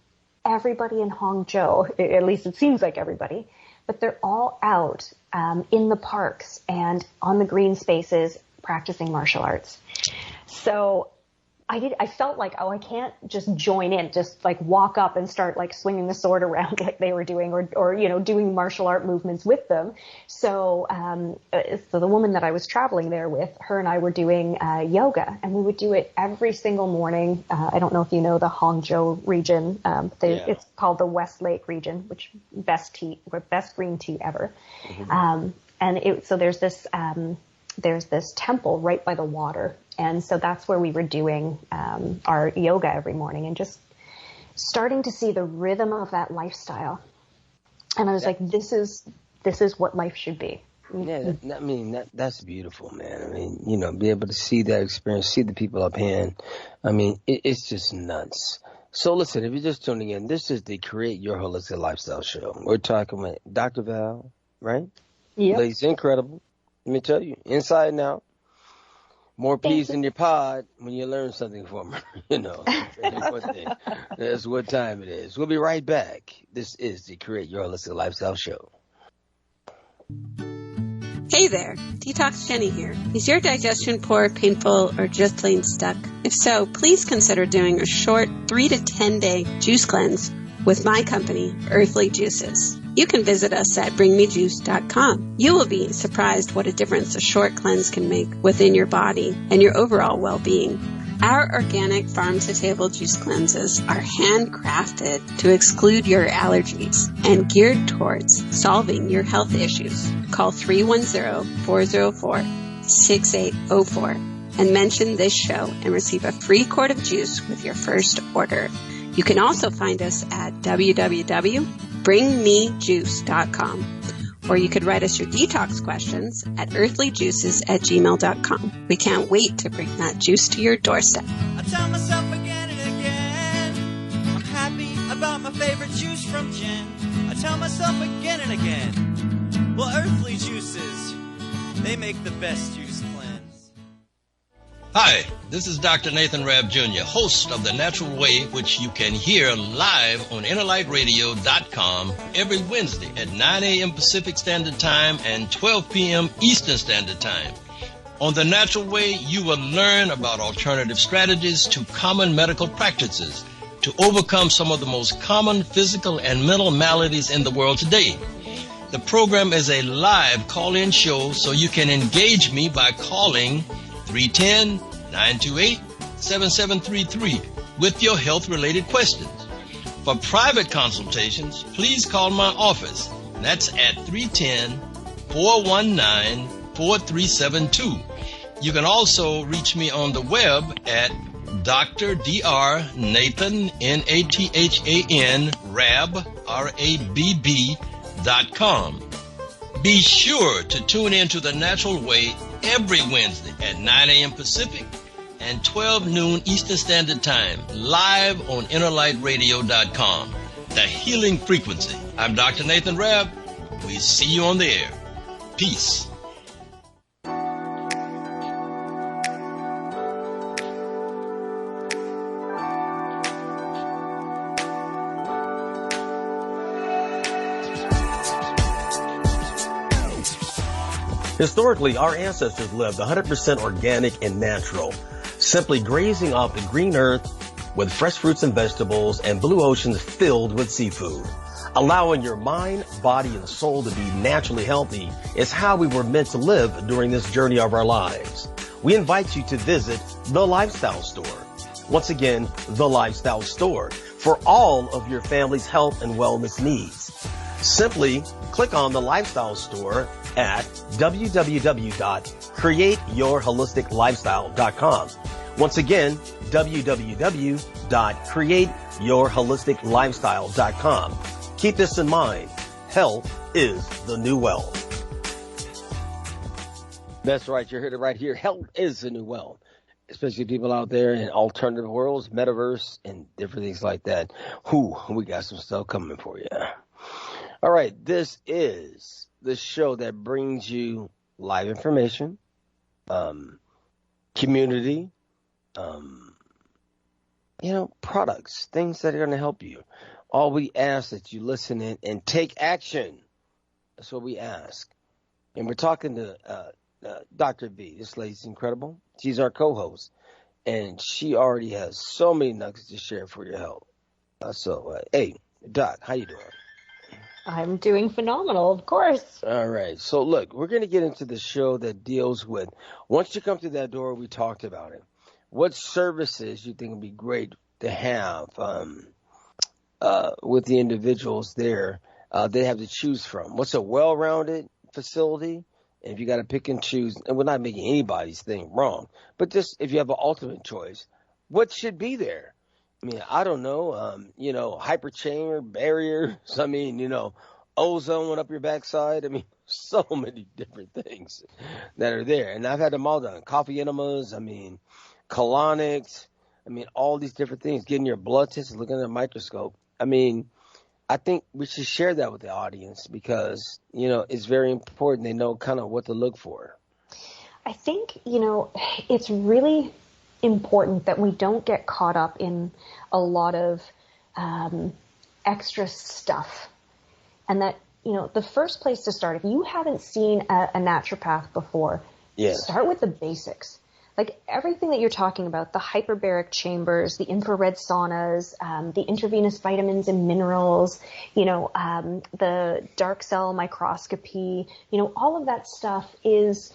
everybody in Hangzhou, at least it seems like everybody, but they're all out in the parks and on the green spaces practicing martial arts. So I felt like, I can't just join in, just like walk up and start like swinging the sword around like they were doing, or doing martial art movements with them. So the woman that I was traveling there with, her and I were doing yoga, and we would do it every single morning. I don't know if you know the Hangzhou region. It's called the West Lake region, which best green tea ever. Mm-hmm. So there's this temple right by the water. And so that's where we were doing our yoga every morning, and just starting to see the rhythm of that lifestyle. And I was like, this is what life should be. Yeah, I mean, that's beautiful, man. I mean, be able to see that experience, see the people up here. I mean, it's just nuts. So listen, if you're just tuning in, this is the Create Your Holistic Lifestyle Show. We're talking with Dr. Val, right? Yeah. Ladies, incredible. Let me tell you, inside and out. More peas in your pod when you learn something from her. That's what time it is. We'll be right back. This is the Create Your Holistic Lifestyle Show. Hey there, Detox Jenny here. Is your digestion poor, painful, or just plain stuck? If so, please consider doing a short 3 to 10 day juice cleanse with my company, Earthly Juices. You can visit us at bringmejuice.com. You will be surprised what a difference a short cleanse can make within your body and your overall well-being. Our organic farm-to-table juice cleanses are handcrafted to exclude your allergies and geared towards solving your health issues. Call 310-404-6804 and mention this show and receive a free quart of juice with your first order. You can also find us at www.bringmejuice.com, or you could write us your detox questions at earthlyjuices@gmail.com. We can't wait to bring that juice to your doorstep. I tell myself again and again, I'm happy about my favorite juice from Jen. I tell myself again and again, well, Earthly Juices, they make the best juice cleanse. Hi, this is Dr. Nathan Rabb Jr., host of The Natural Way, which you can hear live on InnerlightRadio.com every Wednesday at 9 a.m. Pacific Standard Time and 12 p.m. Eastern Standard Time. On The Natural Way, you will learn about alternative strategies to common medical practices to overcome some of the most common physical and mental maladies in the world today. The program is a live call-in show, so you can engage me by calling 310-928-7733 with your health-related questions. For private consultations, please call my office. That's at 310-419-4372. You can also reach me on the web at Dr. Nathan, Nathan, Rabb, RABB.com. Be sure to tune in to The Natural Way every Wednesday at 9 a.m. Pacific and 12 noon Eastern Standard Time, live on InnerlightRadio.com. The Healing Frequency. I'm Dr. Nathan Rabb. We see you on the air. Peace. Historically, our ancestors lived 100% organic and natural, simply grazing off the green earth with fresh fruits and vegetables and blue oceans filled with seafood. Allowing your mind, body, and soul to be naturally healthy is how we were meant to live during this journey of our lives. We invite you to visit The Lifestyle Store. Once again, The Lifestyle Store, for all of your family's health and wellness needs. Simply click on The Lifestyle Store at www.createyourholisticlifestyle.com. Once again, www.createyourholisticlifestyle.com. Keep this in mind. Health is the new wealth. That's right. You heard it right here. Health is the new wealth. especially people out there in alternative worlds, metaverse, and different things like that. We got some stuff coming for you. All right, this is the show that brings you live information, community, products, things that are going to help you. All we ask that you listen in and take action. That's what we ask. And we're talking to Dr. V. This lady's incredible. She's our co-host, and she already has so many nuggets to share for your help. Hey, Doc, how you doing? I'm doing phenomenal, of course. All right. So, look, we're going to get into the show that deals with, once you come through that door, we talked about it. What services you think would be great to have with the individuals there they have to choose from? What's a well-rounded facility? And if you got to pick and choose, and we're not making anybody's thing wrong, but just if you have an ultimate choice, what should be there? I mean, I don't know, hyperchamber, barriers, ozone up your backside. I mean, so many different things that are there. And I've had them all done. Coffee enemas, colonics, all these different things. Getting your blood tested, looking at a microscope. I think we should share that with the audience because, it's very important. They know kind of what to look for. I think, it's really important that we don't get caught up in a lot of extra stuff. And that, the first place to start, if you haven't seen a naturopath before, start with the basics. Like everything that you're talking about, the hyperbaric chambers, the infrared saunas, the intravenous vitamins and minerals, the dark cell microscopy, all of that stuff is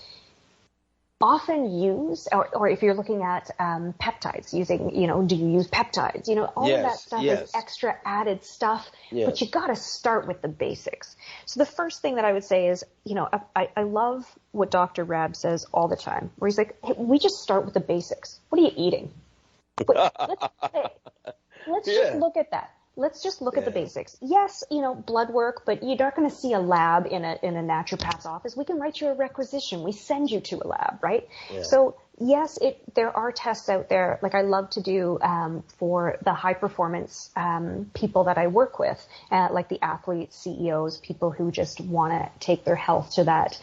often used, or if you're looking at peptides, using, do you use peptides? All of that stuff is extra added stuff, but you got to start with the basics. So the first thing that I would say is, I love what Dr. Rabb says all the time, where he's like, hey, we just start with the basics. What are you eating? Let's just look at that. Let's just look at the basics. Yes, blood work, but you're not going to see a lab in a naturopath's office. We can write you a requisition. We send you to a lab, right? Yeah. So yes, there are tests out there. Like I love to do for the high performance people that I work with, like the athletes, CEOs, people who just want to take their health to that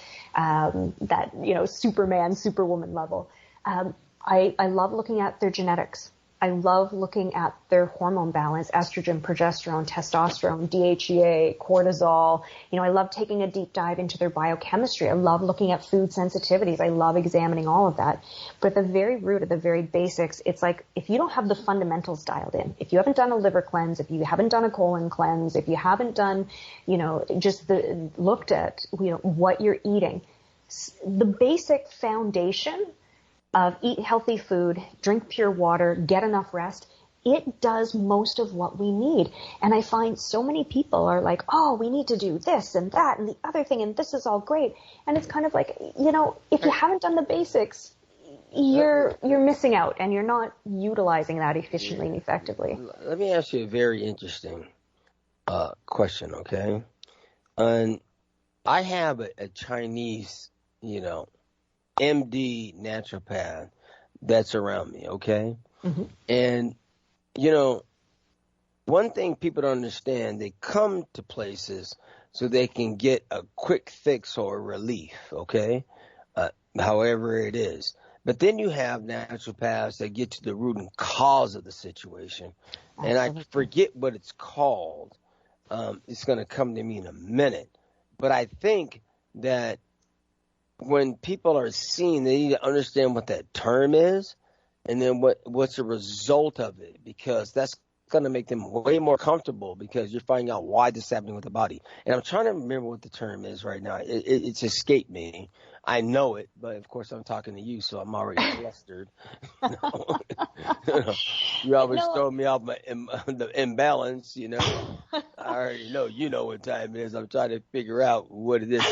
Superman, Superwoman level. I love looking at their genetics. I love looking at their hormone balance, estrogen, progesterone, testosterone, DHEA, cortisol. I love taking a deep dive into their biochemistry. I love looking at food sensitivities. I love examining all of that. But at the very root of the very basics, it's like if you don't have the fundamentals dialed in, if you haven't done a liver cleanse, if you haven't done a colon cleanse, if you haven't done, looked at, what you're eating, the basic foundation of eat healthy food, drink pure water, get enough rest, it does most of what we need. And I find so many people are like, oh, we need to do this and that and the other thing, and this is all great. And it's kind of like, if you haven't done the basics, you're missing out and you're not utilizing that efficiently and effectively. Let me ask you a very interesting question, okay? And I have a Chinese, MD naturopath that's around me, okay? Mm-hmm. And, one thing people don't understand, they come to places so they can get a quick fix or relief, okay? However it is. But then you have naturopaths that get to the root and cause of the situation. And I forget what it's called. It's going to come to me in a minute. But I think that when people are seen, they need to understand what that term is and then what's the result of it, because that's going to make them way more comfortable because you're finding out why this is happening with the body. And I'm trying to remember what the term is right now. It's escaped me. I know it, but of course I'm talking to you, so I'm already flustered. You always throw me off the imbalance, I already know, what time it is. I'm trying to figure out what it is.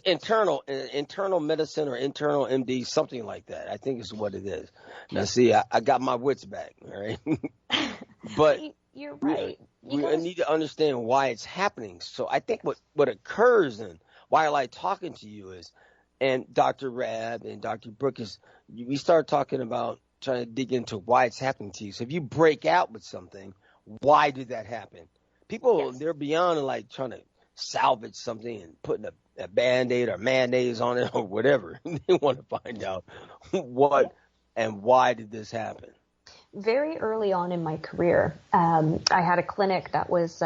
Internal medicine or internal MD, something like that, I think is what it is. Now, see, I got my wits back, all right? But you're right. We need to understand why it's happening. So I think what occurs and why I like talking to you is And Dr. Rabb and Dr. Brookh, we start talking about trying to dig into why it's happening to you. So if you break out with something, why did that happen? People, they're beyond like trying to salvage something and putting a Band-Aid or mayonnaise on it or whatever. They want to find out what and why did this happen. Very early on in my career, I had a clinic that was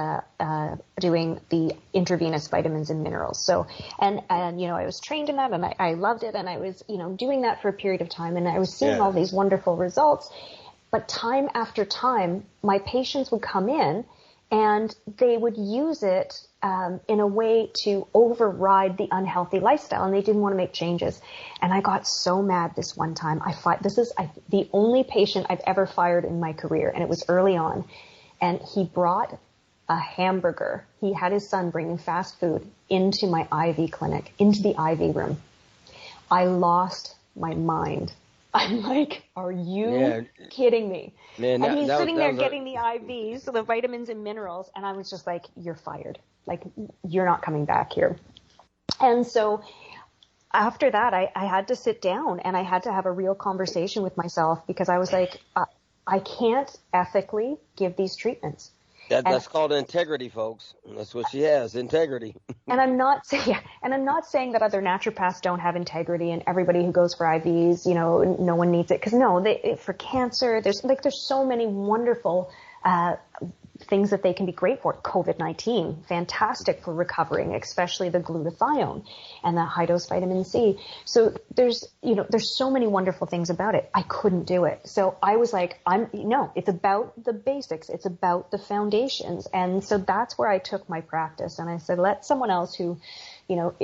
doing the intravenous vitamins and minerals. So, and I was trained in that, and I loved it, and I was, doing that for a period of time, and I was seeing all these wonderful results. But time after time, my patients would come in, and they would use it in a way to override the unhealthy lifestyle, and they didn't want to make changes. And I got so mad this one time. This is the only patient I've ever fired in my career, and it was early on. And he brought a hamburger. He had his son bringing fast food into my IV clinic, into the IV room. I lost my mind. I'm like, are you kidding me? Man, and he's sitting there getting the IVs, so the vitamins and minerals, and I was just like, you're fired. Like, you're not coming back here. And so after that, I had to sit down and I had to have a real conversation with myself, because I was like, I can't ethically give these treatments. That's called integrity, folks. That's what she has, integrity. And I'm not saying that other naturopaths don't have integrity, and everybody who goes for IVs, no one needs it. Because for cancer, there's so many wonderful things that they can be great for. COVID-19, fantastic for recovering, especially the glutathione and the high dose vitamin C. So there's so many wonderful things about it. I couldn't do it. So I was like, it's about the basics. It's about the foundations. And so that's where I took my practice. And I said, let someone else who,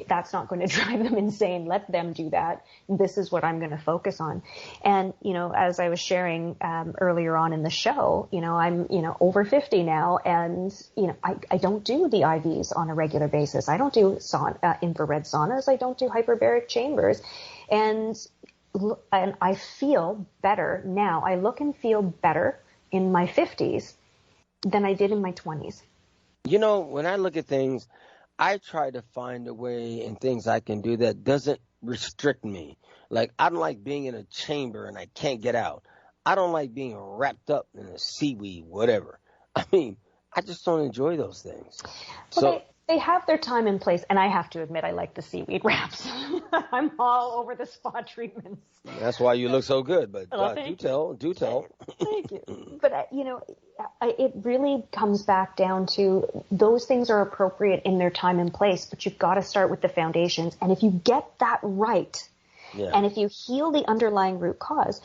that's not going to drive them insane. Let them do that. This is what I'm going to focus on. And, as I was sharing earlier on in the show, I'm, over 50 now, and, I don't do the IVs on a regular basis. I don't do infrared saunas. I don't do hyperbaric chambers. And I feel better now. I look and feel better in my 50s than I did in my 20s. When I look at things, I try to find a way and things I can do that doesn't restrict me. Like, I don't like being in a chamber and I can't get out. I don't like being wrapped up in a seaweed, whatever. I mean, I just don't enjoy those things. Well, they have their time and place, and I have to admit I like the seaweed wraps. I'm all over the spa treatments. That's why you look so good, but do tell. Thank you. But, it really comes back down to those things are appropriate in their time and place, but you've got to start with the foundations. And if you get that right, and if you heal the underlying root cause,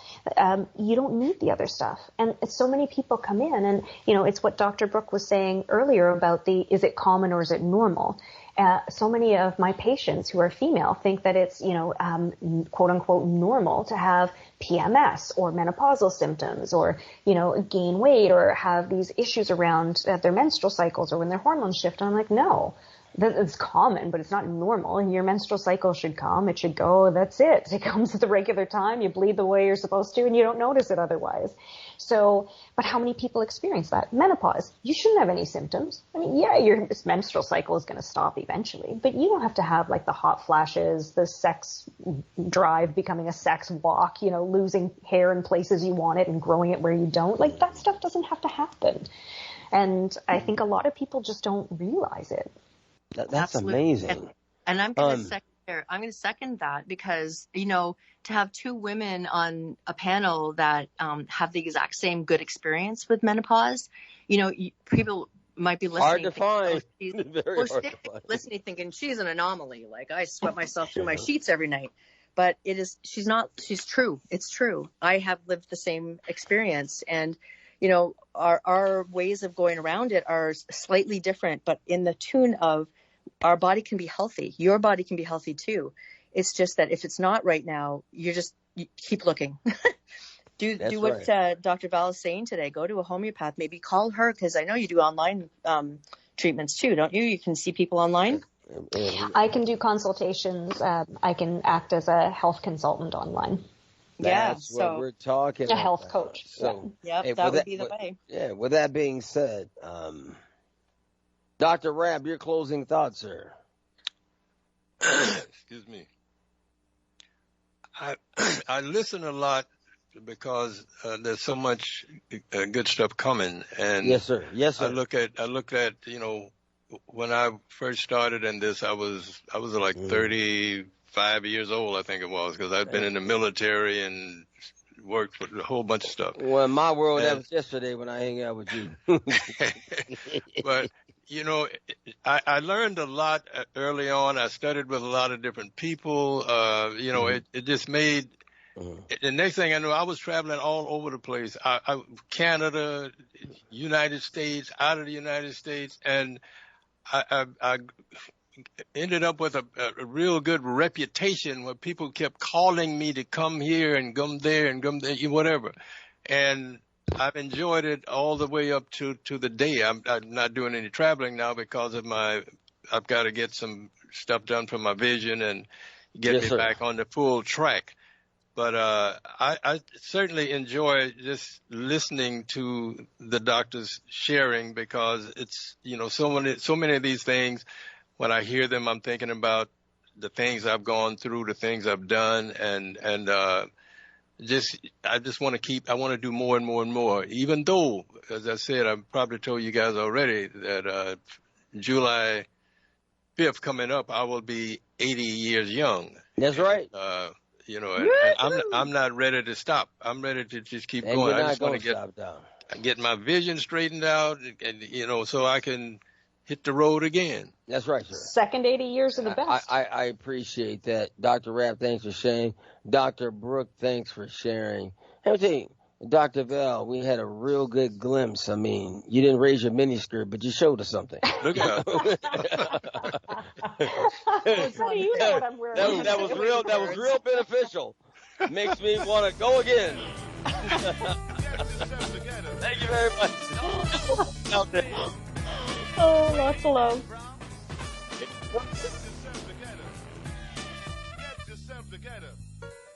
you don't need the other stuff. And so many people come in and, it's what Dr. Brookh was saying earlier about is it common or is it normal? So many of my patients who are female think that it's, quote unquote normal to have PMS or menopausal symptoms or, gain weight or have these issues around their menstrual cycles or when their hormones shift. And I'm like, no. It's common, but it's not normal. And your menstrual cycle should come. It should go. That's it. It comes at the regular time. You bleed the way you're supposed to, and you don't notice it otherwise. So, but how many people experience that? Menopause. You shouldn't have any symptoms. I mean, your menstrual cycle is going to stop eventually, but you don't have to have like the hot flashes, the sex drive becoming a sex walk, losing hair in places you want it and growing it where you don't. Like, that stuff doesn't have to happen. And I think a lot of people just don't realize it. That's Absolutely. amazing. And I'm going to second that because, to have two women on a panel that have the exact same good experience with menopause, people might be listening. Hard to find. Very hard to find. Listening thinking she's an anomaly. Like, I sweat myself through my sheets every night. But she's not. She's true. It's true. I have lived the same experience. And our ways of going around it are slightly different, but in the tune of our body can be healthy. Your body can be healthy too. It's just that if it's not right now, you keep looking. do what right. Dr. Val is saying today. Go to a homeopath. Maybe call her, because I know you do online treatments too, don't you? You can see people online. I can do consultations. I can act as a health consultant online. That's what we're talking about. A health coach. So, that would be the way. Yeah, with that being said, Dr. Rabb, your closing thoughts, sir. Excuse me. I listen a lot because there's so much good stuff coming. And yes, sir. Yes, sir. I look at when I first started in this, I was like 35 years old, I think it was, because I'd been in the military and worked for a whole bunch of stuff. Well, in my world, that was yesterday when I hang out with you. But, I learned a lot early on. I studied with a lot of different people. It just made, the next thing I knew, I was traveling all over the place. Canada, United States, out of the United States, and I ended up with a real good reputation where people kept calling me to come here and come there and come there, whatever. And I've enjoyed it all the way up to the day. I'm not doing any traveling now because of I've got to get some stuff done for my vision and get me back on the full track. But I certainly enjoy just listening to the doctors sharing, because it's, so many of these things, when I hear them, I'm thinking about the things I've gone through, the things I've done, and I just want to do more and more and more, even though, as I said, I've probably told you guys already that July 5th coming up, I will be 80 years young. That's right. And I'm not ready to stop. I'm ready to just keep going. I just want to get my vision straightened out, and so I can hit the road again. That's right, sir. Second 80 years of the best. I appreciate that. Dr. Rabb, thanks for sharing. Dr. Brookh, thanks for sharing. Let me tell you, Dr. Val, we had a real good glimpse. I mean, you didn't raise your miniskirt, but you showed us something. Look at How do you know what I'm wearing? That was real beneficial. Makes me want to go again. Thank you very much. Out there. Oh, lots of love.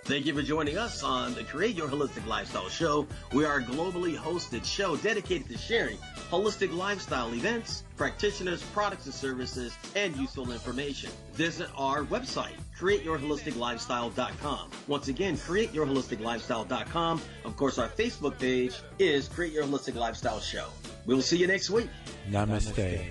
Thank you for joining us on the Create Your Holistic Lifestyle Show. We are a globally hosted show dedicated to sharing holistic lifestyle events, practitioners, products and services, and useful information. Visit our website, createyourholisticlifestyle.com. Once again, createyourholisticlifestyle.com. Of course, our Facebook page is Create Your Holistic Lifestyle Show. We'll see you next week. Namaste.